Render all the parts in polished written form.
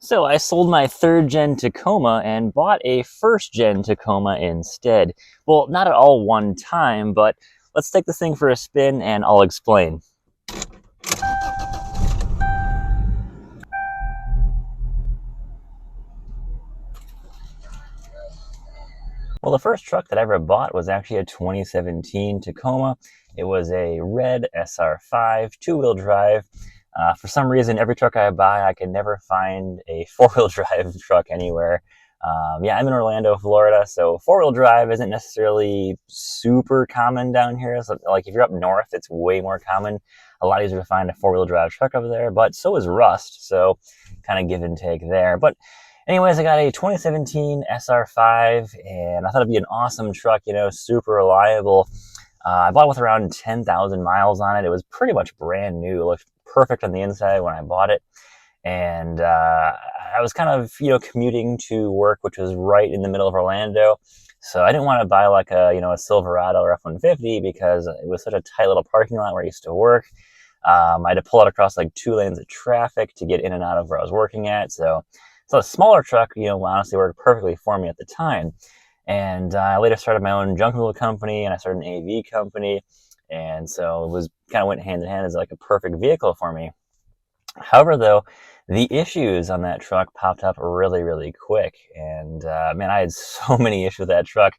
So I sold my third gen Tacoma and bought a first gen Tacoma instead. Well, not at all one time, but let's take this thing for a spin and I'll explain. Well, the first truck that I ever bought was actually a 2017 Tacoma. It was a red SR5, two-wheel drive. For some reason, every truck I buy, I can never find a four-wheel drive truck anywhere. Yeah, I'm in Orlando, Florida, so four-wheel drive isn't necessarily super common down here. So, like, if you're up north, it's way more common. A lot easier to find a four-wheel drive truck over there, but so is Rust, so kind of give and take there. But anyways, I got a 2017 SR5, and I thought it'd be an awesome truck, super reliable. I bought it with around 10,000 miles on it. It was pretty much brand new. It looked perfect on the inside when I bought it. And I was kind of, commuting to work, which was right in the middle of Orlando. So I didn't want to buy like a Silverado or F-150 because it was such a tight little parking lot where I used to work. I had to pull out across like 2 lanes of traffic to get in and out of where I was working at. So a smaller truck, honestly worked perfectly for me at the time. And I later started my own junk removal company, and I started an AV company. And so it was kind of went hand in hand as like a perfect vehicle for me. However, though, the issues on that truck popped up really, really quick. And man, I had so many issues with that truck.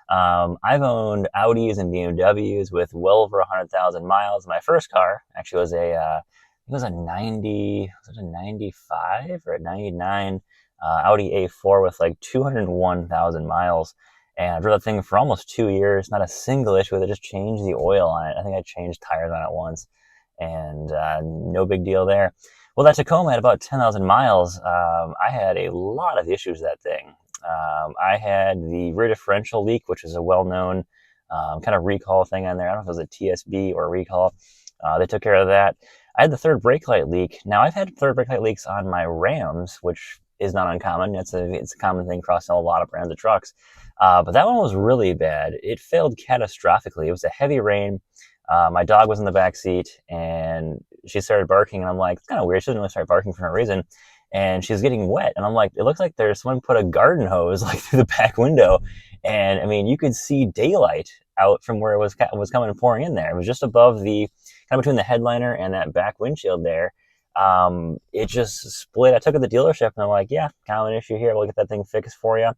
I've owned Audis and BMWs with well over 100,000 miles. My first car actually was it was a 90, was it a 95 or a 99 Audi A4 with like 201,000 miles. And I drove that thing for almost 2 years, not a single issue with it, just changed the oil on it. I think I changed tires on it once, and no big deal there. Well, that Tacoma had about 10,000 miles. I had a lot of issues with that thing. I had the rear differential leak, which is a well-known kind of recall thing on there. I don't know if it was a TSB or a recall. They took care of that. I had the third brake light leak. Now, I've had third brake light leaks on my Rams, which is not uncommon. It's a common thing across a lot of brands of trucks. But that one was really bad. It failed catastrophically. It was a heavy rain. My dog was in the back seat, and she started barking, and I'm like, it's kind of weird. She doesn't really start barking for no reason. And she's getting wet, and I'm like, it looks like there's someone put a garden hose like through the back window. And I mean, you could see daylight out from where it was coming and pouring in there. It was just above the kind of between the headliner and that back windshield there. It just split. I took it to the dealership, and they're like, yeah, kind of an issue here. We'll get that thing fixed for you.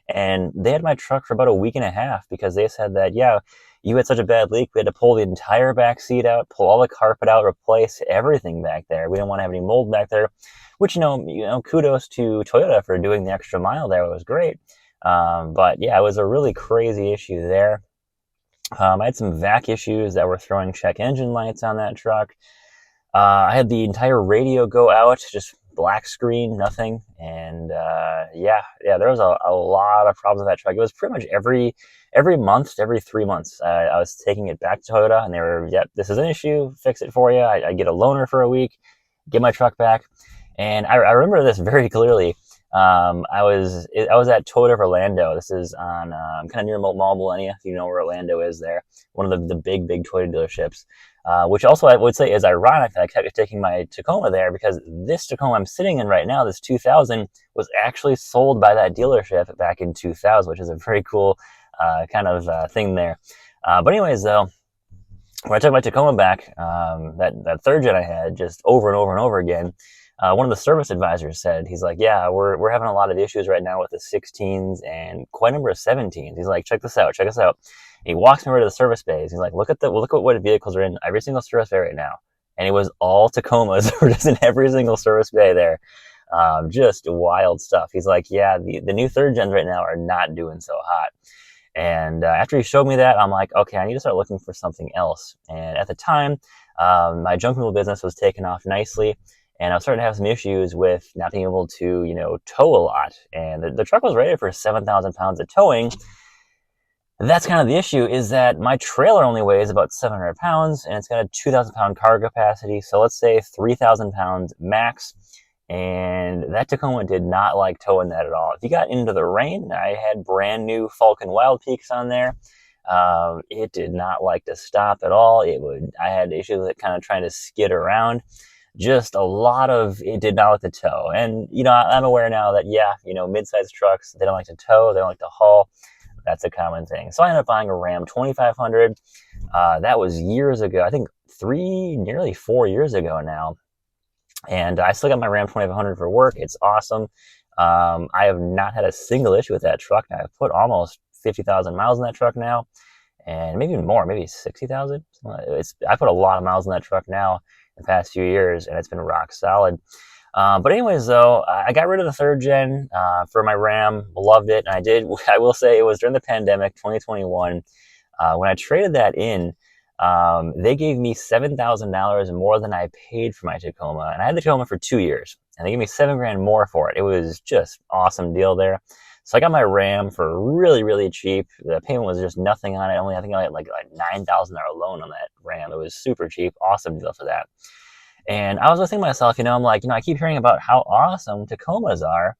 And they had my truck for about a week and a half because they said that, yeah, you had such a bad leak, we had to pull the entire back seat out, pull all the carpet out, replace everything back there. We didn't want to have any mold back there, which, kudos to Toyota for doing the extra mile there. It was great. But yeah, it was a really crazy issue there. I had some vac issues that were throwing check engine lights on that truck. I had the entire radio go out, just black screen, nothing. And yeah, there was a lot of problems with that truck. It was pretty much every month, every 3 months, I was taking it back to Toyota, and they were, yep, this is an issue, fix it for you. I get a loaner for a week, get my truck back. And I remember this very clearly. I was at Toyota of Orlando. This is on kind of near Mall Millennia, if you know where Orlando is there. One of the big Toyota dealerships. Which also I would say is ironic that I kept taking my Tacoma there, because this Tacoma I'm sitting in right now, this 2000, was actually sold by that dealership back in 2000, which is a very cool kind of thing there. But anyways, though, when I took my Tacoma back, that third gen I had, just over and over and over again, one of the service advisors said, he's like, yeah, we're having a lot of issues right now with the 16s and quite a number of 17s. He's like, check this out. And he walks me over to the service bays. He's like, look at what vehicles are in every single service bay right now. And it was all Tacomas were just in every single service bay there. Just wild stuff. He's like, yeah, the new third gens right now are not doing so hot. And after he showed me that, I'm like, okay, I need to start looking for something else. And at the time, my junk removal business was taking off nicely. And I was starting to have some issues with not being able to, tow a lot. And the truck was rated for 7,000 pounds of towing. That's kind of the issue, is that my trailer only weighs about 700 pounds, and it's got a 2,000 pound cargo capacity. So let's say 3,000 pounds max. And that Tacoma did not like towing that at all. If you got into the rain, I had brand new Falcon Wild Peaks on there. It did not like to stop at all. I had issues with it kind of trying to skid around. just a lot of it did not like to tow. And, I'm aware now that, yeah, mid-sized trucks, they don't like to tow, they don't like to haul. That's a common thing. So I ended up buying a Ram 2500. That was years ago. I think nearly 4 years ago now. And I still got my Ram 2500 for work. It's awesome. I have not had a single issue with that truck. I've put almost 50,000 miles in that truck now, and maybe even more, maybe 60,000. I put a lot of miles in that truck now in the past few years, and it's been rock solid. But anyways, though, I got rid of the third gen for my Ram. Loved it, and I will say it was during the pandemic, 2021, when I traded that in. They gave me $7,000 more than I paid for my Tacoma, and I had the Tacoma for 2 years, and they gave me $7,000 more for it. It was just awesome deal there. So I got my Ram for really, really cheap. The payment was just nothing on it. I think I had like a $9,000 loan on that Ram. It was super cheap. Awesome deal for that. And I was thinking to myself, I'm like, I keep hearing about how awesome Tacomas are,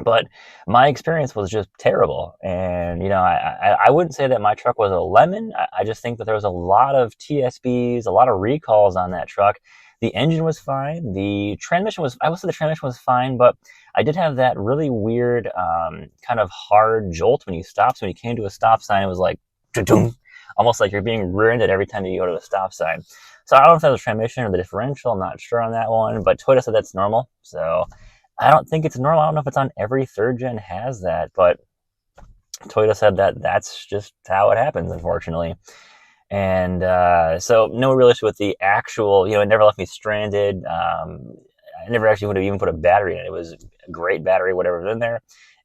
but my experience was just terrible. And, I wouldn't say that my truck was a lemon. I just think that there was a lot of TSBs, a lot of recalls on that truck. The engine was fine. I would say the transmission was fine, but I did have that really weird kind of hard jolt when you stopped. So when you came to a stop sign, it was like, almost like you're being rear-ended every time you go to a stop sign. So I don't know if that was transmission or the differential. I'm not sure on that one, but Toyota said that's normal. So I don't think it's normal. I don't know if it's on every third gen has that, but Toyota said that that's just how it happens, unfortunately. And so no real issue with the actual, it never left me stranded. I never actually would have even put a battery in it. It was a great battery, whatever was in there.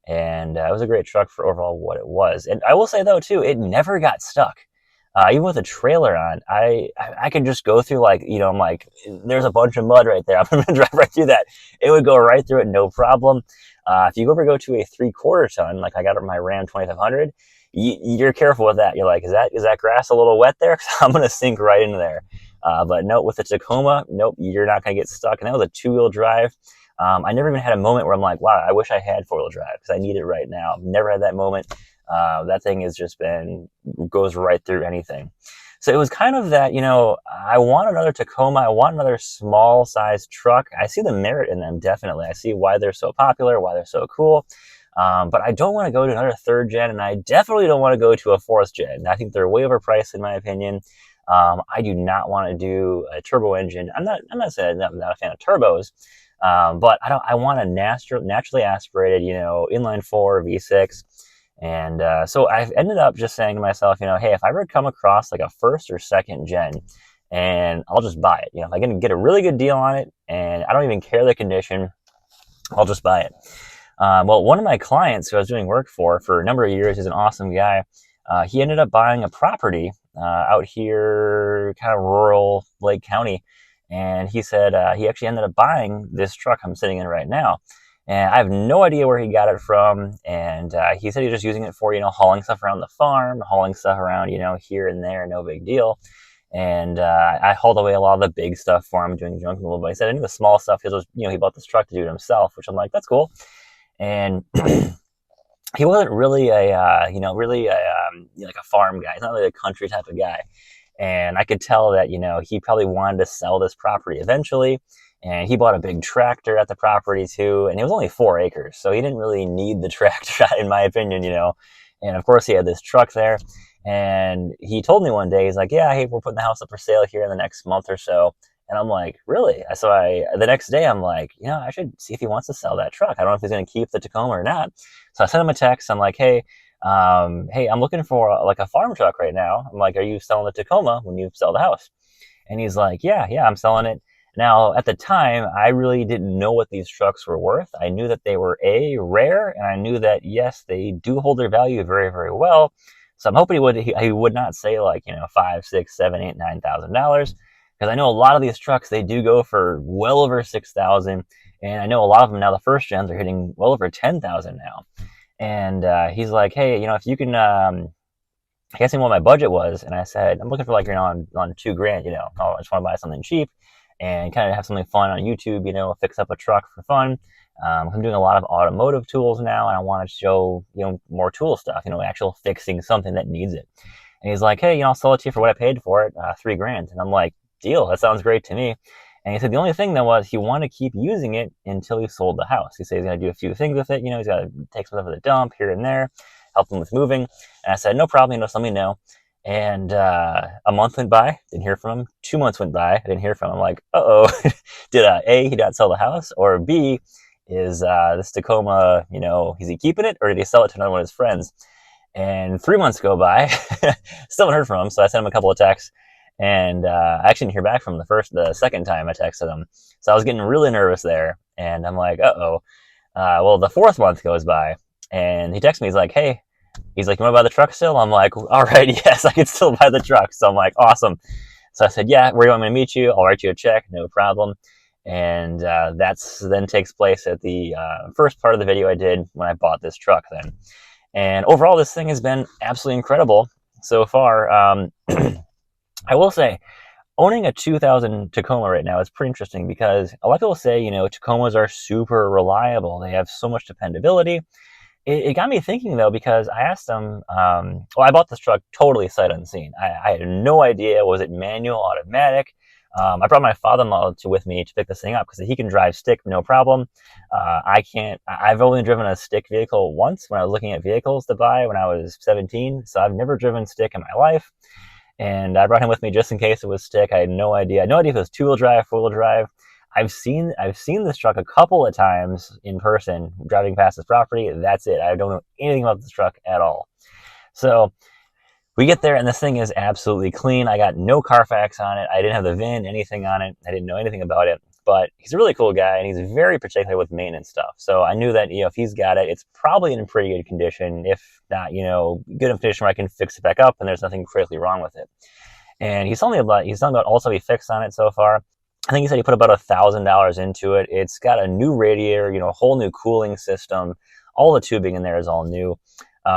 And it was a great truck for overall what it was. And I will say, though, too, it never got stuck. Even with a trailer on, I could just go through, like, I'm like, there's a bunch of mud right there. I'm going to drive right through that. It would go right through it, no problem. If you ever go to a 3/4 ton, like I got my Ram 2500, you're careful with that. You're like, is that grass a little wet there? Because I'm going to sink right into there. But no, with the Tacoma, nope, you're not going to get stuck. And that was a 2-wheel drive. I never even had a moment where I'm like, wow, I wish I had 4-wheel drive because I need it right now. Never had that moment. That thing has just goes right through anything. So it was kind of that, I want another Tacoma. I want another small size truck. I see the merit in them, definitely. I see why they're so popular, why they're so cool. But I don't want to go to another third gen, and I definitely don't want to go to a fourth gen. I think they're way overpriced in my opinion. I do not want to do a turbo engine. I'm not saying I'm not a fan of turbos. But I want a naturally aspirated, inline 4 V6. And so I've ended up just saying to myself, hey, if I ever come across like a first or second gen, and I'll just buy it. If I can get a really good deal on it, and I don't even care the condition, I'll just buy it. Well, one of my clients who I was doing work for a number of years, he's an awesome guy. He ended up buying a property out here, kind of rural Lake County. And he said he actually ended up buying this truck I'm sitting in right now. And I have no idea where he got it from. And he said he was just using it for, hauling stuff around the farm, hauling stuff around, here and there, no big deal. And I hauled away a lot of the big stuff for him, doing junk removal. But he said any of the small stuff, he bought this truck to do it himself, which I'm like, that's cool. And he wasn't really like a farm guy. He's not really a country type of guy. And I could tell that, he probably wanted to sell this property eventually. And he bought a big tractor at the property too. And it was only 4 acres. So he didn't really need the tractor, in my opinion, And of course he had this truck there. And he told me one day, he's like, yeah, hey, we're putting the house up for sale here in the next month or so. And I'm like, really? So the next day I'm like, I should see if he wants to sell that truck. I don't know if he's going to keep the Tacoma or not. So I sent him a text. I'm like, hey, I'm looking for like a farm truck right now. I'm like, are you selling the Tacoma when you sell the house? And he's like, yeah, I'm selling it. Now, at the time, I really didn't know what these trucks were worth. I knew that they were rare, and I knew that, yes, they do hold their value very, very well. So I'm hoping he would not say like, $5,000, $6,000, $7,000, $8,000, $9,000, because I know a lot of these trucks, they do go for well over $6,000, and I know a lot of them now, the first gens are hitting well over $10,000 now. And he's like, hey, if you can, he asked me what my budget was, and I said, I'm looking for like, on $2,000, I just want to buy something cheap and kind of have something fun on YouTube, fix up a truck for fun. I'm doing a lot of automotive tools now, and I want to show, more tool stuff, actual fixing something that needs it. And he's like, hey, I'll sell it to you for what I paid for it, $3,000. And I'm like, deal, that sounds great to me. And he said the only thing though was he wanted to keep using it until he sold the house. He said he's going to do a few things with it. He's got to take some stuff to the dump here and there, help him with moving. And I said, no problem, just let me know. And a month went by, didn't hear from him. 2 months went by, I didn't hear from him. I'm like, uh-oh, did A, he not sell the house? Or B, is this Tacoma, is he keeping it? Or did he sell it to another one of his friends? And 3 months go by, still haven't heard from him. So I sent him a couple of texts. And I actually didn't hear back from him the second time I texted him. So I was getting really nervous there. And I'm like, uh-oh. Well, the 4th month goes by. And he texts me, he's like, hey, you want to buy the truck still? I'm like, all right, yes, I can still buy the truck. So I'm like, awesome. So I said, yeah, where do you want me to meet you? I'll write you a check, no problem. And that's then takes place at the first part of the video I did when I bought this truck then. And overall, this thing has been absolutely incredible so far. I will say, owning a 2000 Tacoma right now is pretty interesting because a lot of people say, Tacomas are super reliable. They have so much dependability. It got me thinking, though, because I asked them, I bought this truck totally sight unseen. I had no idea, was it manual, automatic? I brought my father-in-law with me to pick this thing up because he can drive stick, no problem. I can't. I've only driven a stick vehicle once when I was looking at vehicles to buy when I was 17, so I've never driven stick in my life. And I brought him with me just in case it was stick. I had no idea. No idea if it was 2-wheel drive, 4-wheel drive. I've seen this truck a couple of times in person, driving past this property. That's it. I don't know anything about this truck at all. So we get there, and this thing is absolutely clean. I got no Carfax on it. I didn't have the VIN, anything on it. I didn't know anything about it. But he's a really cool guy, and he's very particular with maintenance stuff. So I knew that if he's got it, it's probably in pretty good condition. If not, good enough condition where I can fix it back up, and there's nothing critically wrong with it. And he's telling me about also he fixed on it so far. I think he said he put about $1,000 into it. It's got a new radiator, a whole new cooling system. All the tubing in there is all new.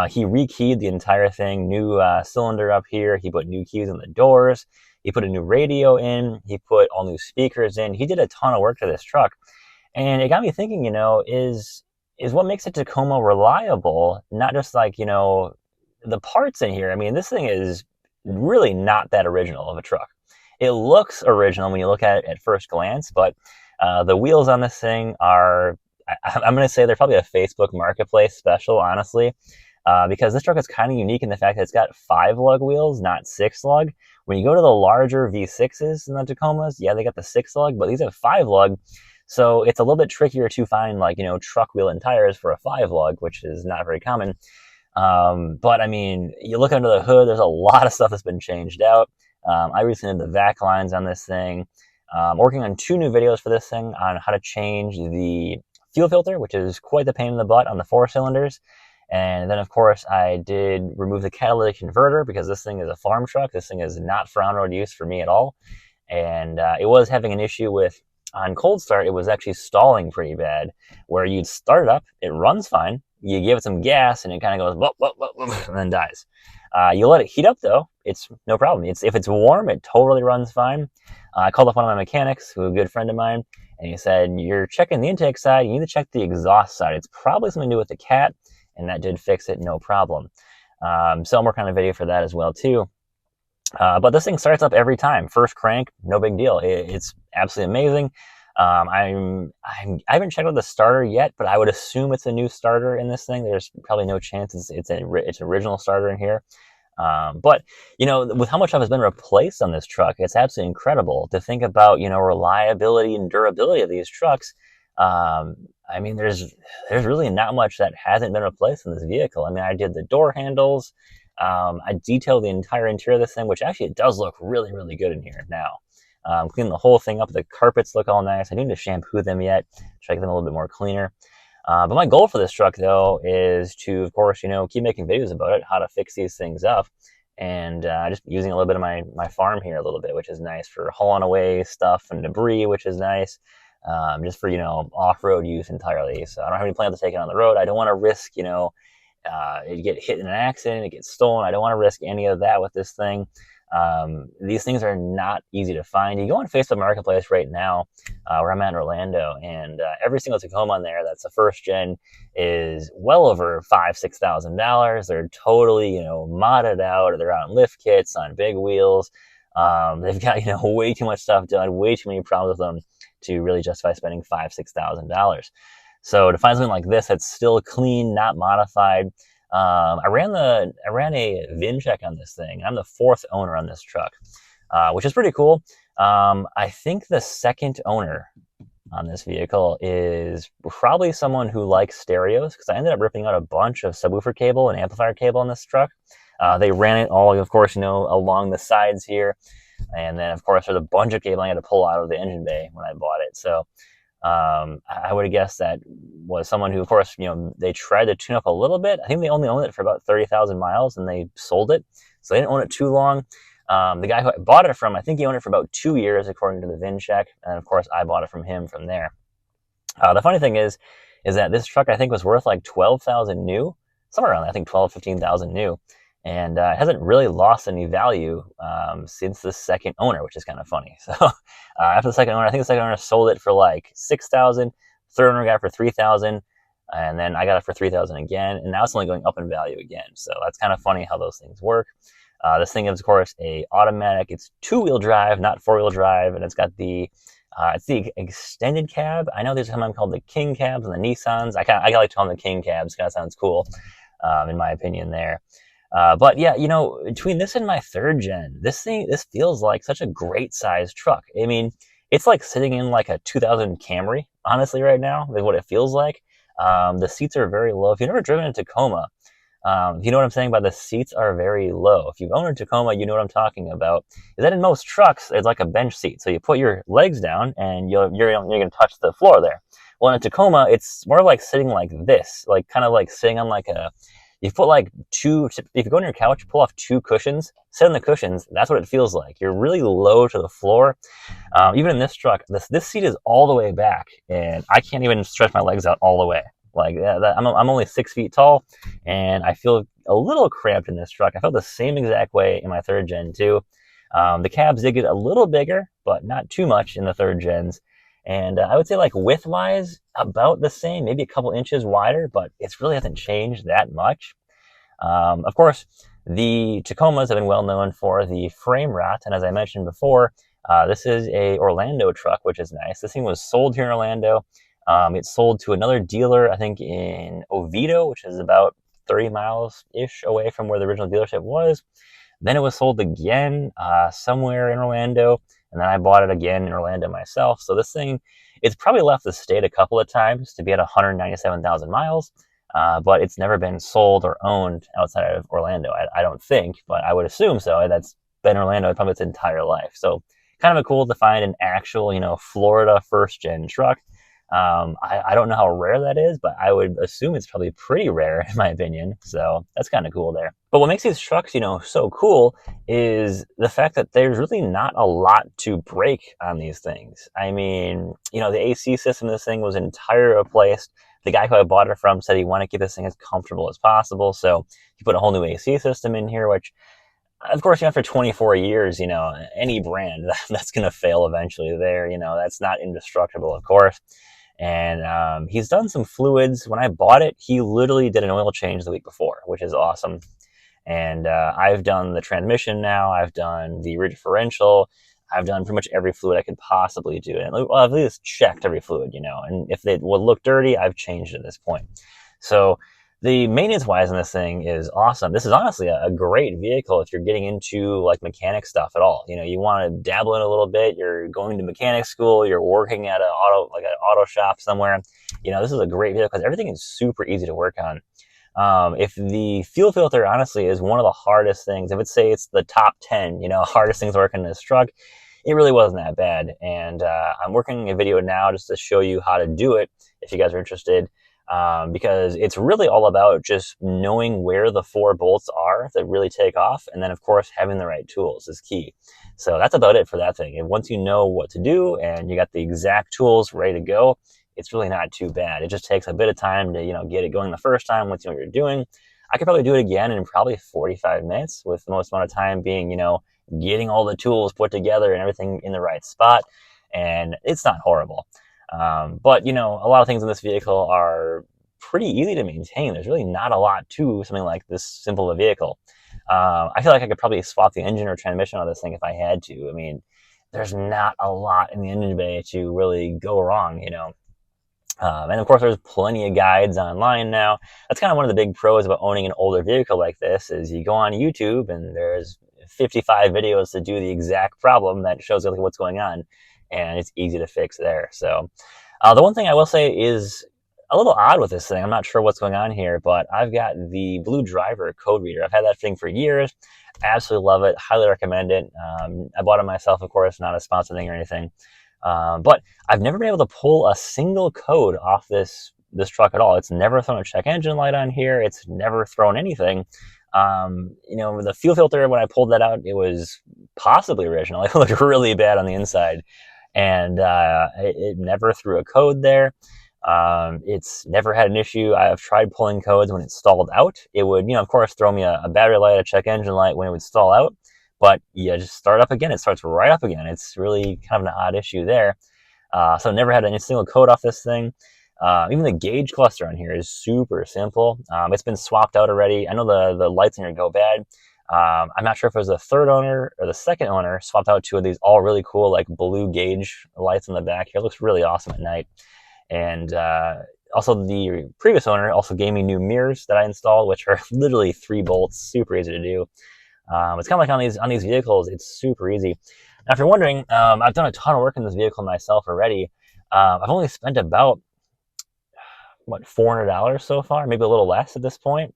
He rekeyed the entire thing, new cylinder up here. He put new keys in the doors. He put a new radio in. He put all new speakers in. He did a ton of work to this truck. And it got me thinking, is what makes a Tacoma reliable, not just the parts in here. I mean, this thing is really not that original of a truck. It looks original when you look at it at first glance, but the wheels on this thing are, I'm going to say they're probably a Facebook Marketplace special, honestly, because this truck is kind of unique in the fact that it's got 5-lug wheels, not 6-lug. When you go to the larger V6s in the Tacomas, yeah, they got the 6-lug, but these have 5-lug. So it's a little bit trickier to find truck wheel and tires for a 5-lug, which is not very common. But I mean, you look under the hood, there's a lot of stuff that's been changed out. I recently did the vac lines on this thing. Working on 2 new videos for this thing on how to change the fuel filter, which is quite the pain in the butt on the 4 cylinders. And then, of course, I did remove the catalytic converter because this thing is a farm truck. This thing is not for on-road use for me at all. And it was having an issue with, on cold start, it was actually stalling pretty bad, where you'd start it up, it runs fine, you give it some gas, and it kind of goes, and then dies. You let it heat up, though, it's no problem. If it's warm, it totally runs fine. I called up one of my mechanics, who is a good friend of mine, and he said, you're checking the intake side, you need to check the exhaust side. It's probably something to do with the cat, and that did fix it, no problem. So I'm working on a video for that as well, too. But this thing starts up every time. First crank, no big deal. It's absolutely amazing. I haven't checked out the starter yet, but I would assume it's a new starter in this thing. There's probably no chance it's an original starter in here. But, with how much stuff has been replaced on this truck, it's absolutely incredible to think about, reliability and durability of these trucks. I mean, there's really not much that hasn't been replaced in this vehicle. I mean, I did the door handles. I detailed the entire interior of this thing, which actually it does look really, really good in here now. Clean the whole thing up. The carpets look all nice. I need to shampoo them yet. Try to get them a little bit more cleaner. But my goal for this truck, though, is to, of course, keep making videos about it, how to fix these things up, and just using a little bit of my farm here a little bit, which is nice for hauling away stuff and debris, which is nice, just for, off-road use entirely. So I don't have any plans to take it on the road. I don't want to risk, it get hit in an accident, it gets stolen. I don't want to risk any of that with this thing. These things are not easy to find. You go on Facebook Marketplace right now, where I'm at in Orlando, and every single Tacoma on there that's a first gen is well over $5,000-$6,000. They're totally, modded out. They're on lift kits, on big wheels. They've got, way too much stuff done, way too many problems with them to really justify spending $5,000-$6,000. So to find something like this that's still clean, not modified, I ran a VIN check on this thing. I'm the fourth owner on this truck, which is pretty cool. I think the second owner on this vehicle is probably someone who likes stereos, because I ended up ripping out a bunch of subwoofer cable and amplifier cable on this truck. They ran it all, of course, along the sides here. And then, of course, there's a bunch of cable I had to pull out of the engine bay when I bought it. So I would have guessed that was someone who, of course, they tried to tune up a little bit. I think they only owned it for about 30,000 miles and they sold it. So they didn't own it too long. The guy who I bought it from, I think he owned it for about 2 years, according to the VIN check. And of course, I bought it from him from there. The funny thing is that this truck, I think, was worth like 12,000 new, somewhere around, I think 12, 15,000 new. And it hasn't really lost any value since the second owner, which is kind of funny. So after the second owner, I think the second owner sold it for like 6,000. Third owner got it for 3,000, and then I got it for 3,000 again. And now it's only going up in value again. So that's kind of funny how those things work. This thing is, of course, a automatic. It's 2-wheel drive, not 4-wheel drive, and it's got it's the extended cab. I know there's something called the King cabs and the Nissans. I like to call them the King cabs. Kind of sounds cool, in my opinion there. But yeah, between this and my third gen, this feels like such a great sized truck. I mean, it's like sitting in like a 2000 Camry, honestly, right now, is what it feels like. The seats are very low. If you've never driven a Tacoma, you know what I'm saying by the seats are very low. If you've owned a Tacoma, you know what I'm talking about. Is that in most trucks, it's like a bench seat. So you put your legs down and you're going to touch the floor there. Well, in a Tacoma, it's more like sitting like this, like kind of like sitting on like you put like if you go on your couch, pull off 2 cushions, sit on the cushions, that's what it feels like. You're really low to the floor. Even in this truck, this seat is all the way back, and I can't even stretch my legs out all the way. Like I'm only 6 feet tall, and I feel a little cramped in this truck. I felt the same exact way in my third gen too. The cabs did get a little bigger, but not too much in the third gens. And I would say like width-wise, about the same, maybe a couple inches wider, but it really hasn't changed that much. Of course, the Tacomas have been well known for the frame rot, and as I mentioned before, this is a Orlando truck, which is nice. This thing was sold here in Orlando. It sold to another dealer, I think in Oviedo, which is about 30 miles-ish away from where the original dealership was. Then it was sold again somewhere in Orlando, and then I bought it again in Orlando myself. So this thing, it's probably left the state a couple of times to be at 197,000 miles, but it's never been sold or owned outside of Orlando. I don't think, but I would assume so. That's been Orlando probably its entire life. So kind of cool to find an actual, Florida first-gen truck. I don't know how rare that is, but I would assume it's probably pretty rare in my opinion. So that's kind of cool there. But what makes these trucks, so cool is the fact that there's really not a lot to break on these things. I mean, the AC system of this thing was entirely replaced. The guy who I bought it from said he wanted to keep this thing as comfortable as possible. So he put a whole new AC system in here, which of course, after 24 years, any brand that's going to fail eventually there, that's not indestructible, of course. And he's done some fluids. When I bought it, he literally did an oil change the week before, which is awesome. And I've done the transmission now. I've done the rear differential. I've done pretty much every fluid I could possibly do. And I've at least checked every fluid, and if it would look dirty, I've changed it at this point. So the maintenance-wise on this thing is awesome. This is honestly a great vehicle if you're getting into like mechanic stuff at all. You want to dabble in a little bit. You're going to mechanic school. You're working at an auto shop somewhere. This is a great vehicle because everything is super easy to work on. If the fuel filter honestly is one of the hardest things, I would say it's the top 10, hardest things to work in this truck. It really wasn't that bad. And I'm working a video now just to show you how to do it if you guys are interested. Because it's really all about just knowing where the 4 bolts are that really take off. And then, of course, having the right tools is key. So that's about it for that thing. And once you know what to do and you got the exact tools ready to go, it's really not too bad. It just takes a bit of time to, get it going the first time once you know what you're doing. I could probably do it again in probably 45 minutes with the most amount of time being, getting all the tools put together and everything in the right spot. And it's not horrible. But, a lot of things in this vehicle are pretty easy to maintain. There's really not a lot to something like this simple a vehicle. I feel like I could probably swap the engine or transmission on this thing if I had to. I mean, there's not a lot in the engine bay to really go wrong, and of course, there's plenty of guides online now. That's kind of one of the big pros about owning an older vehicle like this is you go on YouTube and there's 55 videos to do the exact problem that shows you what's going on, and it's easy to fix there. So the one thing I will say is a little odd with this thing. I'm not sure what's going on here, but I've got the Blue Driver code reader. I've had that thing for years. Absolutely love it. Highly recommend it. I bought it myself, of course, not a sponsored thing or anything. But I've never been able to pull a single code off this truck at all. It's never thrown a check engine light on here. It's never thrown anything. The fuel filter, when I pulled that out, it was possibly original. It looked really bad on the inside. And it never threw a code there. It's never had an issue. I've tried pulling codes when it stalled out. It would, of course, throw me a battery light, a check engine light when it would stall out. But you just start up again. It starts right up again. It's really kind of an odd issue there. So never had any single code off this thing. Even the gauge cluster on here is super simple. It's been swapped out already. I know the lights in here go bad. I'm not sure if it was the third owner or the second owner swapped out two of these all really cool like blue gauge lights in the back here. It looks really awesome at night. And also the previous owner also gave me new mirrors that I installed, which are literally 3 bolts, super easy to do. It's kind of like on these vehicles, it's super easy. Now, if you're wondering, I've done a ton of work in this vehicle myself already. I've only spent about, $400 so far, maybe a little less at this point.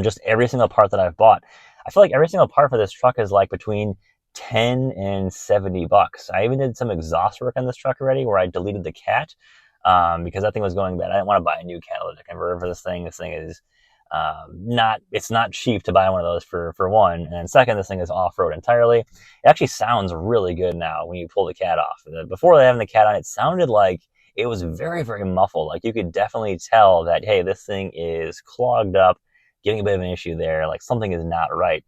Just every single part that I've bought. I feel like every single part for this truck is like between 10 and 70 bucks. I even did some exhaust work on this truck already where I deleted the cat because that thing was going bad. I didn't want to buy a new catalytic converter for this thing. This thing is it's not cheap to buy one of those for one. And second, this thing is off-road entirely. It actually sounds really good now when you pull the cat off. Before having the cat on, it sounded like it was very, very muffled. Like you could definitely tell that, hey, this thing is clogged up, getting a bit of an issue there, like something is not right.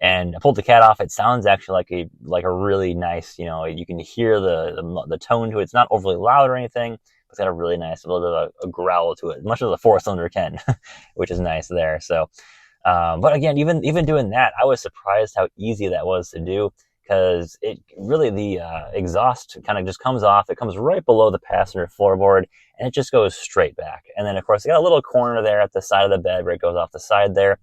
And I pulled the cat off. It sounds actually like a really nice, you can hear the tone to it. It's not overly loud or anything. It's got a really nice little bit of a growl to it, much as a 4-cylinder can, which is nice there. So, but again, even doing that, I was surprised how easy that was to do because it really, the exhaust kind of just comes off. It comes right below the passenger floorboard and it just goes straight back. And then of course, you got a little corner there at the side of the bed where it goes off the side there.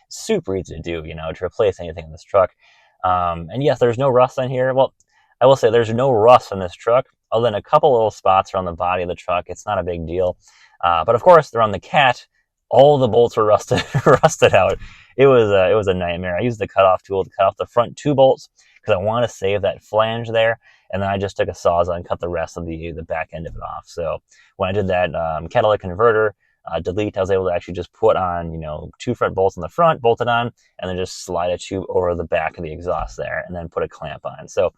Super easy to do, to replace anything in this truck. And yes, there's no rust on here. Well, I will say there's no rust on this truck, other than a couple little spots around the body of the truck. It's not a big deal. But of course, they're on the cat. All the bolts were rusted out. It was a nightmare. I used the cutoff tool to cut off the front 2 bolts because I want to save that flange there. And then I just took a Sawzall and cut the rest of the back end of it off. So when I did that catalytic converter, delete, I was able to actually just put on, 2 front bolts in the front, bolted on, and then just slide a tube over the back of the exhaust there and then put a clamp on. So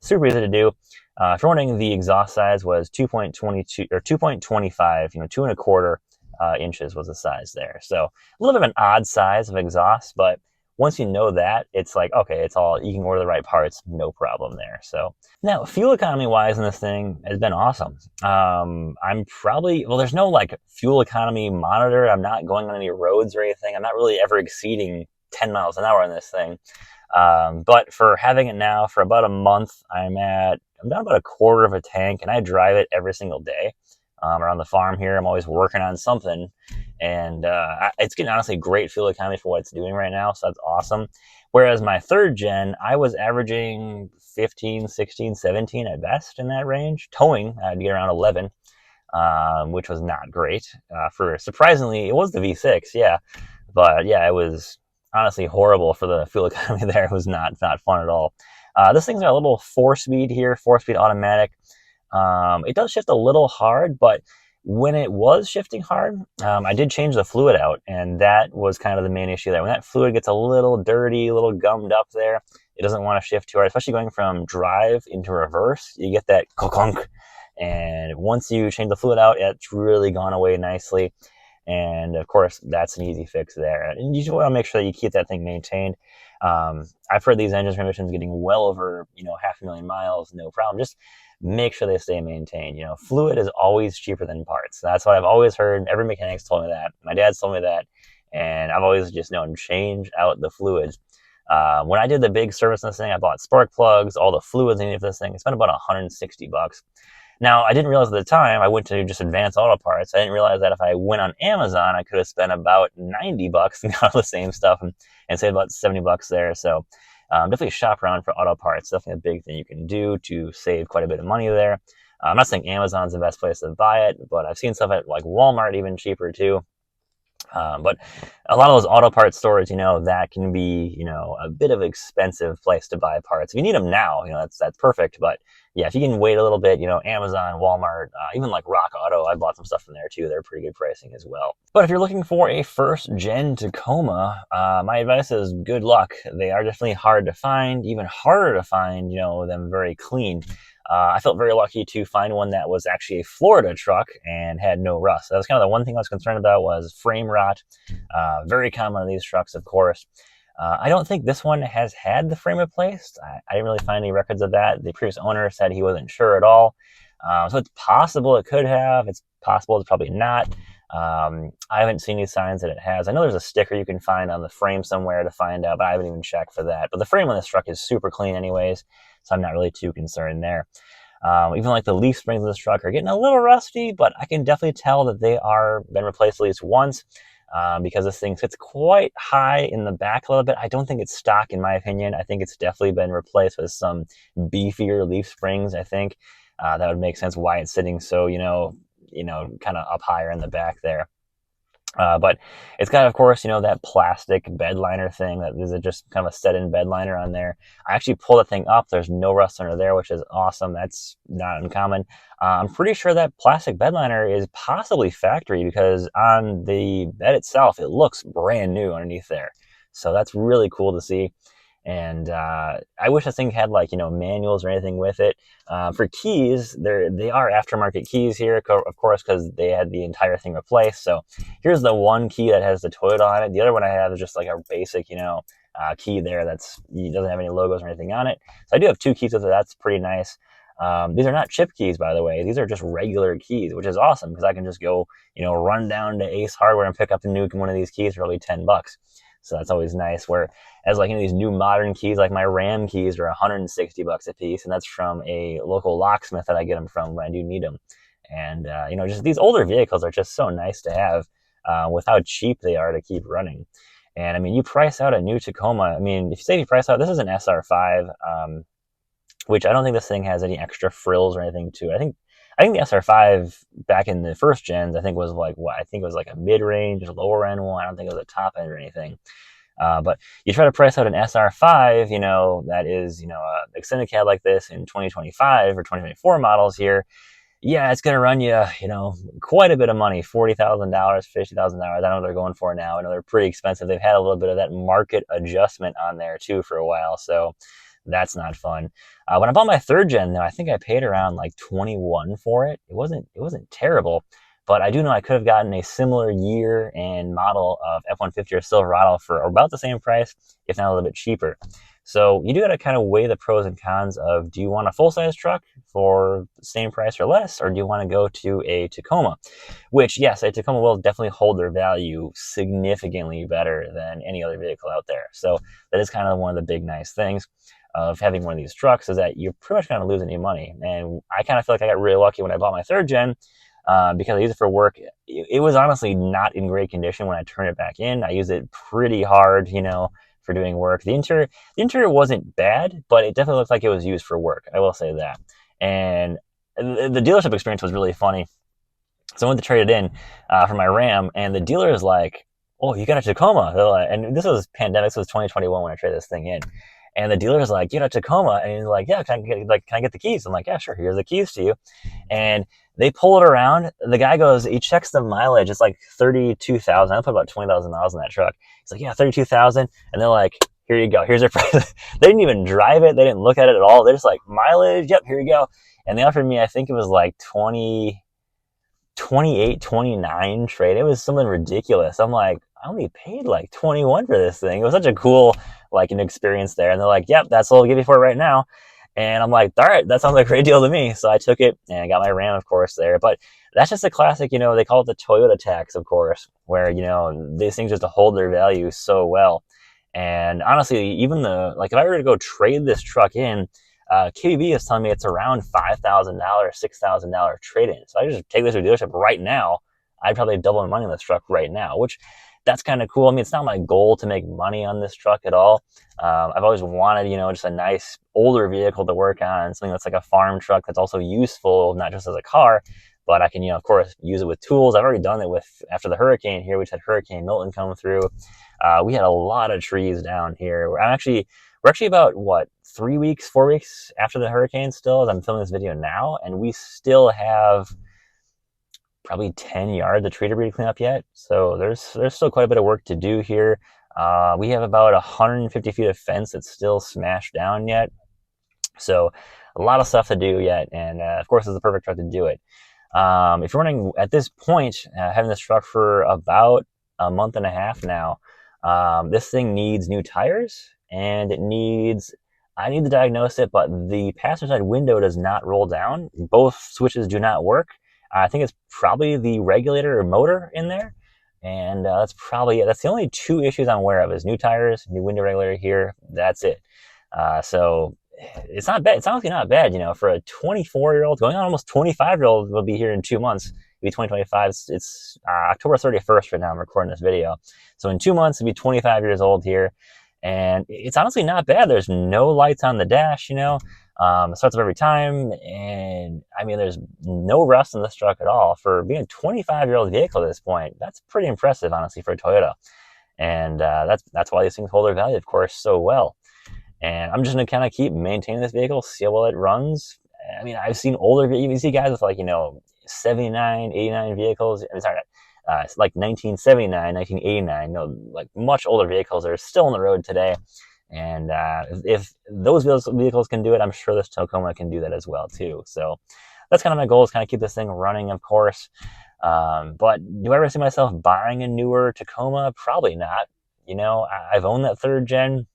super easy to do. If you're wondering, the exhaust size was 2.22 or 2.25, 2.25 inches was the size there. So a little bit of an odd size of exhaust, but once you know that, it's like, okay, it's all, you can order the right parts, no problem there. So now fuel economy wise in this thing has been awesome. I'm probably, there's no like fuel economy monitor. I'm not going on any roads or anything. I'm not really ever exceeding 10 miles an hour on this thing. But for having it now for about a month, I'm down about 1/4 of a tank and I drive it every single day. Around the farm here, I'm always working on something, and it's getting honestly great fuel economy for what it's doing right now, so that's awesome. Whereas my 3rd gen, I was averaging 15, 16, 17 at best in that range. Towing, I'd get around 11, which was not great. For surprisingly, it was the V6, yeah, but yeah, it was honestly horrible for the fuel economy there. It was not fun at all. This thing's got a little 4-speed here, 4-speed automatic. It does shift a little hard, but when it was shifting hard, I did change the fluid out, and that was kind of the main issue there. When that fluid gets a little dirty, a little gummed up there, it doesn't want to shift too hard, especially going from drive into reverse. You get that clunk, and once you change the fluid out, it's really gone away nicely. And of course, that's an easy fix there. And you just want to make sure that you keep that thing maintained. I've heard these engine transmissions getting well over, 500,000 miles, no problem. Just make sure they stay maintained. Fluid is always cheaper than parts. That's what I've always heard. Every mechanic's told me that. My dad's told me that. and I've always just known change out the fluids. When I did the big service on this thing, I bought spark plugs, all the fluids needed for this thing. I spent about $160. Now, I didn't realize at the time, I went to just Advanced Auto Parts. I didn't realize that if I went on Amazon, I could have spent about $90 and got all the same stuff and saved about $70 there. So definitely shop around for auto parts. Definitely a big thing you can do to save quite a bit of money there. I'm not saying Amazon's the best place to buy it, but I've seen stuff at like Walmart even cheaper too. But a lot of those auto parts stores, that can be, a bit of an expensive place to buy parts. If you need them now, that's perfect. But yeah, if you can wait a little bit, Amazon, Walmart, even like Rock Auto, I bought some stuff from there too. They're pretty good pricing as well. But if you're looking for a first gen Tacoma, my advice is good luck. They are definitely hard to find, even harder to find, them very clean. I felt very lucky to find one that was actually a Florida truck and had no rust. That was kind of the one thing I was concerned about, was frame rot. Very common on these trucks, of course. I don't think this one has had the frame replaced. I didn't really find any records of that. The previous owner said he wasn't sure at all. So it's possible it could have. It's possible it's probably not. I haven't seen any signs that it has. I know there's a sticker you can find on the frame somewhere to find out, but I haven't even checked for that. But the frame on this truck is super clean anyways, so I'm not really too concerned there. Even like the leaf springs of this truck are getting a little rusty, but I can definitely tell that they are been replaced at least once, because this thing sits quite high in the back a little bit. I don't think it's stock, in my opinion. I think it's definitely been replaced with some beefier leaf springs. I think that would make sense why it's sitting so, kind of up higher in the back there. But it's got, of course, that plastic bed liner thing. That is just kind of a set-in bed liner on there. I actually pulled the thing up. There's no rust under there, which is awesome. That's not uncommon. I'm pretty sure that plastic bed liner is possibly factory, because on the bed itself, it looks brand new underneath there. So that's really cool to see. And I wish this thing had manuals or anything with it. For keys, they are aftermarket keys here, of course, because they had the entire thing replaced. So here's the one key that has the Toyota on it. The other one I have is just like a basic, key there doesn't have any logos or anything on it. So I do have two keys with it. That's pretty nice. These are not chip keys, by the way. These are just regular keys, which is awesome, because I can just go, run down to Ace Hardware and pick up one of these keys for only $10. So that's always nice. Whereas these new modern keys, like my RAM keys, are $160 a piece, and that's from a local locksmith that I get them from when I do need them. And just these older vehicles are just so nice to have, with how cheap they are to keep running. And I mean, you price out a new Tacoma. I mean, if you say you price out, this is an SR5, which I don't think this thing has any extra frills or anything to it. I think the SR5 back in the first gens, I think was like a mid-range, lower end one. I don't think it was a top end or anything. But you try to price out an SR5, that is, extended cab like this in 2025 or 2024 models here. Yeah, it's going to run you, quite a bit of money, $40,000, $50,000. I know what they're going for now. I know they're pretty expensive. They've had a little bit of that market adjustment on there too for a while. So that's not fun. When I bought my third gen, though, I think I paid around like 21 for it. It wasn't terrible, but I do know I could have gotten a similar year and model of F-150 or Silverado for about the same price, if not a little bit cheaper. So you do got to kind of weigh the pros and cons of, do you want a full-size truck for the same price or less, or do you want to go to a Tacoma? Which, yes, a Tacoma will definitely hold their value significantly better than any other vehicle out there. So that is kind of one of the big nice things of having one of these trucks, is that you're pretty much going to lose any money. And I kind of feel like I got really lucky when I bought my third gen, because I use it for work. It was honestly not in great condition when I turned it back in. I used it pretty hard, for doing work. The interior wasn't bad, but it definitely looked like it was used for work. I will say that. And the dealership experience was really funny. So I went to trade it in for my Ram, and the dealer is like, "Oh, you got a Tacoma?" And this was pandemic, so it was 2021 when I traded this thing in. And the dealer is like, "You got a Tacoma?" And he's like, "Yeah, can I get the keys?" I'm like, "Yeah, sure. Here's the keys to you." And they pull it around. The guy goes, he checks the mileage. It's like 32,000. I put about 20,000 miles in that truck. He's like, "Yeah, 32,000." And they're like, "Here you go. Here's your price." They didn't even drive it. They didn't look at it at all. They're just like, "Mileage. Yep, here you go." And they offered me, I think it was like 28, 29 trade. It was something ridiculous. I'm like, I only paid like 21 for this thing. It was such a cool, an experience there. And they're like, "Yep, that's what we'll give you for it right now." And I'm like, "All right, that sounds like a great deal to me." So I took it and I got my Ram, of course, there. But that's just a classic, they call it the Toyota tax, of course, where, these things just hold their value so well. And honestly, even if I were to go trade this truck in, KBB is telling me it's around $5,000, $6,000 trade-in. So I just take this to a dealership right now. I'd probably double my money on this truck right now, which that's kind of cool. I mean, it's not my goal to make money on this truck at all. I've always wanted, just a nice older vehicle to work on, something that's like a farm truck that's also useful, not just as a car, but I can, of course, use it with tools. I've already done it after the hurricane here. We just had Hurricane Milton come through. We had a lot of trees down here. We're actually about, 4 weeks after the hurricane still, as I'm filming this video now, and we still have probably 10 yards of tree debris to clean up yet. So there's still quite a bit of work to do here. We have about 150 feet of fence that's still smashed down yet. So a lot of stuff to do yet. And of course, it's the perfect truck to do it. If you're wondering, at this point, having this truck for about a month and a half now, this thing needs new tires, and I need to diagnose it, but the passenger side window does not roll down. Both switches do not work. I think it's probably the regulator or motor in there. And that's probably it. That's the only two issues I'm aware of, is new tires, new window regulator here. That's it. So it's not bad. It's honestly not bad, for a 24-year-old, going on almost 25-year-old will be here in 2 months. It'll be 2025. It's October 31st right now. I'm recording this video. So in 2 months, it'll be 25 years old here. And it's honestly not bad. There's no lights on the dash, it starts up every time. And I mean, there's no rust in this truck at all. For being a 25-year-old vehicle at this point, that's pretty impressive, honestly, for a Toyota. And that's why these things hold their value, of course, so well. And I'm just going to kind of keep maintaining this vehicle, see how well it runs. I mean, I've seen older, you see guys with 79, 89 vehicles. I'm sorry, it's like 1979, 1989, like much older vehicles that are still on the road today. And if those vehicles can do it, I'm sure this Tacoma can do that as well too. So that's kind of my goal, is kind of keep this thing running, of course. But do I ever see myself buying a newer Tacoma? Probably not. I've owned that 3rd gen.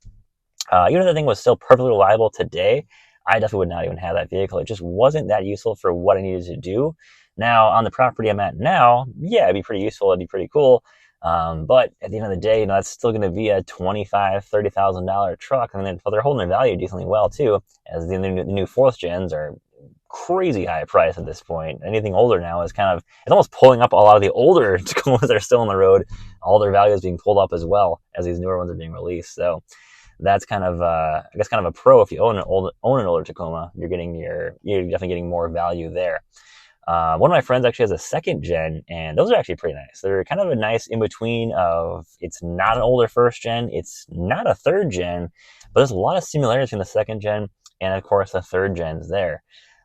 Even if the thing was still perfectly reliable today, I definitely would not even have that vehicle. It just wasn't that useful for what I needed to do. Now, on the property I'm at now, yeah, it'd be pretty useful. It'd be pretty cool. But at the end of the day, that's still going to be a $25,000, $30,000 truck. And then they're holding their value decently well too, as the new 4th gens are crazy high price at this point. Anything older now is it's almost pulling up a lot of the older Tacomas that are still on the road. All their value is being pulled up as well as these newer ones are being released. So that's kind of a pro. If you own an older Tacoma, you're definitely getting more value there. One of my friends actually has a 2nd gen, and those are actually pretty nice. They're kind of a nice in between of, it's not an older 1st gen, it's not a 3rd gen, but there's a lot of similarities between the 2nd gen and of course the 3rd gens there.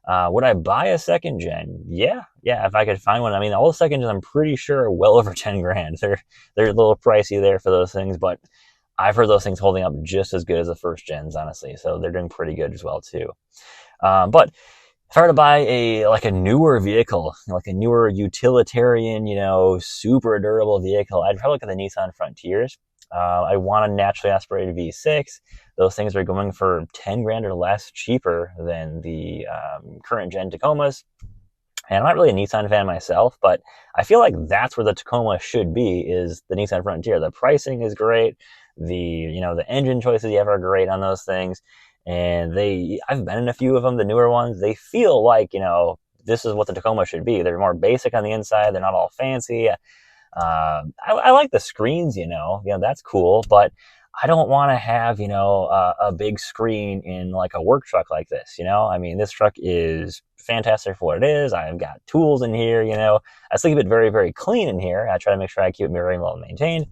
Would I buy a 2nd gen? Yeah, if I could find one. I mean, all the 2nd gens I'm pretty sure are well over 10 grand. They're a little pricey there for those things, but I've heard those things holding up just as good as the 1st gens, honestly. So they're doing pretty good as well too. But if I were to buy a newer vehicle, like a newer utilitarian, super durable vehicle, I'd probably look at the Nissan Frontiers. I want a naturally aspirated V6. Those things are going for 10 grand or less cheaper than the current gen Tacomas. And I'm not really a Nissan fan myself, but I feel like that's where the Tacoma should be, is the Nissan Frontier. The pricing is great. The engine choices you have are great on those things. And I've been in a few of them, the newer ones. They feel like, this is what the Tacoma should be. They're more basic on the inside. They're not all fancy. I like the screens, that's cool. But I don't want to have, a big screen in like a work truck like this, I mean, this truck is fantastic for what it is. I've got tools in here, I still keep it very, very clean in here. I try to make sure I keep it very well maintained.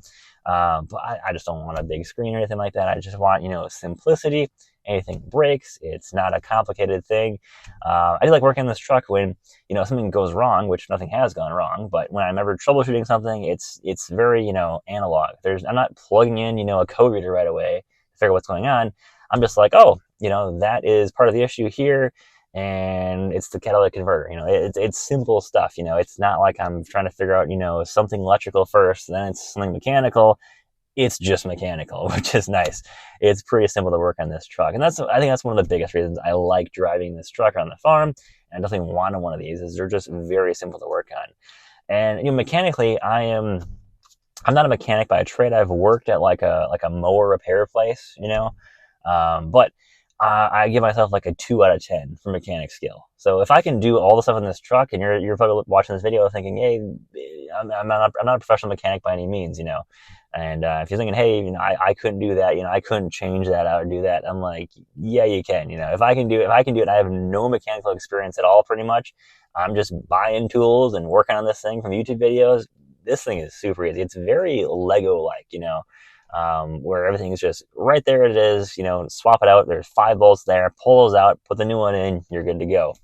But I just don't want a big screen or anything like that. I just want, simplicity. Anything breaks, it's not a complicated thing. I do like working on this truck when, something goes wrong, which nothing has gone wrong, but when I'm ever troubleshooting something, it's very, analog. I'm not plugging in, a code reader right away to figure out what's going on. I'm just like, oh, that is part of the issue here, and it's the catalytic converter. It's simple stuff. It's not like I'm trying to figure out, something electrical first, then it's something mechanical. It's just mechanical, which is nice. It's pretty simple to work on this truck. And I think that's one of the biggest reasons I like driving this truck on the farm. I definitely wanted one of these, is they're just very simple to work on. And mechanically, I'm not a mechanic by trade. I've worked at like a mower repair place, but I give myself like a 2 out of 10 for mechanic skill. So if I can do all the stuff in this truck, and you're probably watching this video thinking, hey, I'm not a professional mechanic by any means, And if you're thinking, hey, I couldn't do that, I couldn't change that out or do that, I'm like, yeah, you can. If I can do it, I have no mechanical experience at all, pretty much. I'm just buying tools and working on this thing from YouTube videos. This thing is super easy. It's very Lego-like, where everything is just right there. It is, swap it out. There's 5 bolts there. Pull those out. Put the new one in. You're good to go.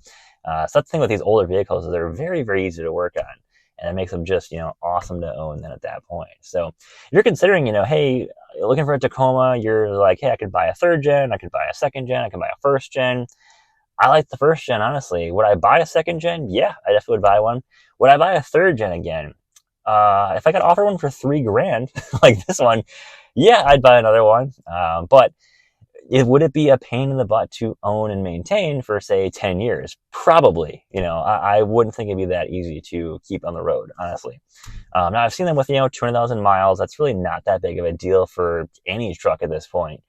So that's the thing with these older vehicles, is they're very, very easy to work on. And it makes them just, awesome to own then at that point. So if you're considering, hey, you're looking for a Tacoma, you're like, hey, I could buy a 3rd gen, I could buy a 2nd gen, I could buy a 1st gen. I like the 1st gen, honestly. Would I buy a 2nd gen? Yeah, I definitely would buy one. Would I buy a 3rd gen again? If I could offer one for $3,000, like this one, yeah, I'd buy another one. But would it be a pain in the butt to own and maintain for, say, 10 years? Probably. I wouldn't think it'd be that easy to keep on the road, honestly. Now, I've seen them with, 200,000 miles. That's really not that big of a deal for any truck at this point.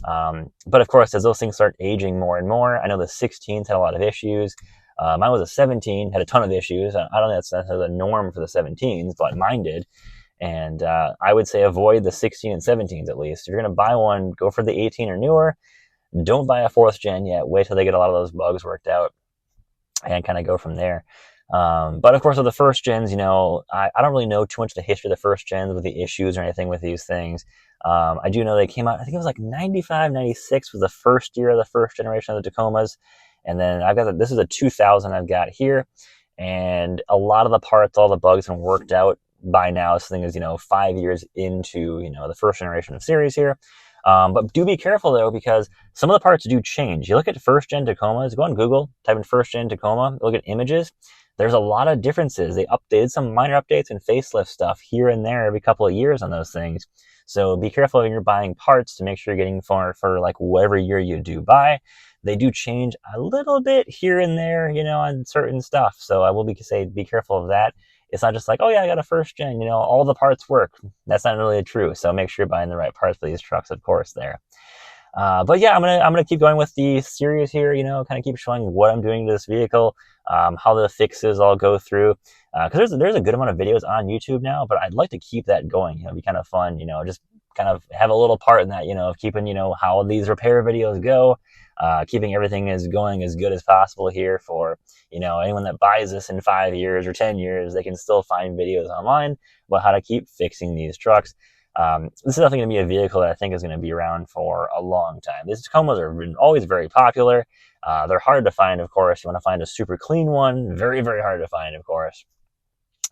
But of course, as those things start aging more and more, I know the 16s had a lot of issues. Mine was a 17, had a ton of issues. I don't think that's necessarily the norm for the 17s, but mine did. And I would say avoid the 16 and 17s at least. If you're going to buy one, go for the 18 or newer. Don't buy a 4th gen yet. Wait till they get a lot of those bugs worked out and kind of go from there. But of course, with the 1st gens, I don't really know too much of the history of the 1st gens with the issues or anything with these things. I do know they came out, I think it was like 95, 96 was the first year of the 1st generation of the Tacomas. And then this is a 2000 I've got here. And a lot of the parts, all the bugs have worked out by now. This thing is, 5 years into, the 1st generation of series here. But do be careful though, because some of the parts do change. You look at 1st gen Tacomas, go on Google, type in 1st gen Tacoma, look at images. There's a lot of differences. They updated some minor updates and facelift stuff here and there every couple of years on those things. So be careful when you're buying parts to make sure you're getting for like whatever year you do buy. They do change a little bit here and there, on certain stuff. So I will be careful of that. It's not just like, oh yeah, I got a 1st gen, all the parts work. That's not really true. So make sure you're buying the right parts for these trucks, of course, there. But yeah, I'm gonna keep going with the series here, kind of keep showing what I'm doing to this vehicle, how the fixes all go through. Because there's a good amount of videos on YouTube now, but I'd like to keep that going. It'd be kind of fun, just kind of have a little part in that, of keeping, how these repair videos go, keeping everything as going as good as possible here for, anyone that buys this in 5 years or 10 years, they can still find videos online about how to keep fixing these trucks. This is definitely going to be a vehicle that I think is going to be around for a long time. These Tacomas are always very popular. They're hard to find, of course. You want to find a super clean one, very, very hard to find, of course.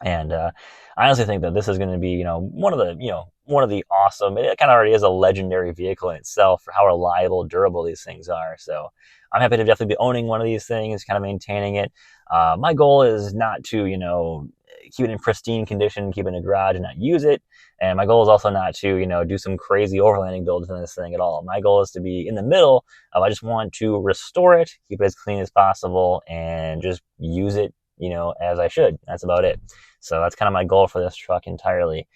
And I honestly think that this is going to be, one of the awesome, it kind of already is a legendary vehicle in itself for how reliable, durable these things are. So I'm happy to definitely be owning one of these things, kind of maintaining it. My goal is not to, keep it in pristine condition, keep it in a garage and not use it. And my goal is also not to, do some crazy overlanding builds in this thing at all. My goal is to be in the middle of, I just want to restore it, keep it as clean as possible, and just use it, as I should. That's about it. So that's kind of my goal for this truck entirely.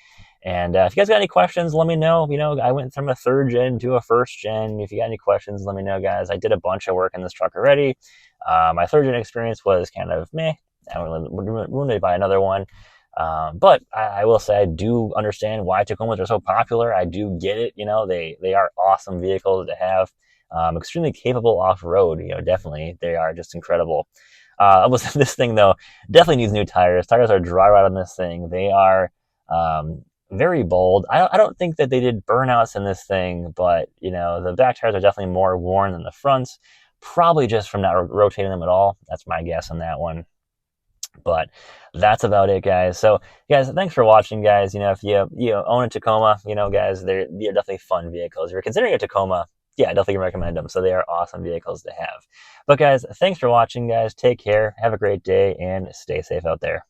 And if you guys got any questions, let me know. I went from a 3rd gen to a 1st gen. If you got any questions, let me know, guys. I did a bunch of work in this truck already. My 3rd gen experience was kind of meh. I wouldn't buy another one. But I will say I do understand why Tacomas are so popular. I do get it. They are awesome vehicles to have. Extremely capable off-road. Definitely. They are just incredible. This thing, though, definitely needs new tires. Tires are dry rot on this thing. They are very bold. I don't think that they did burnouts in this thing, but, the back tires are definitely more worn than the fronts. Probably just from not rotating them at all. That's my guess on that one. But that's about it, guys. So, guys, thanks for watching, guys. If you own a Tacoma, guys, they're definitely fun vehicles. If you're considering a Tacoma, yeah, I definitely recommend them. So they are awesome vehicles to have. But guys, thanks for watching, guys. Take care. Have a great day and stay safe out there.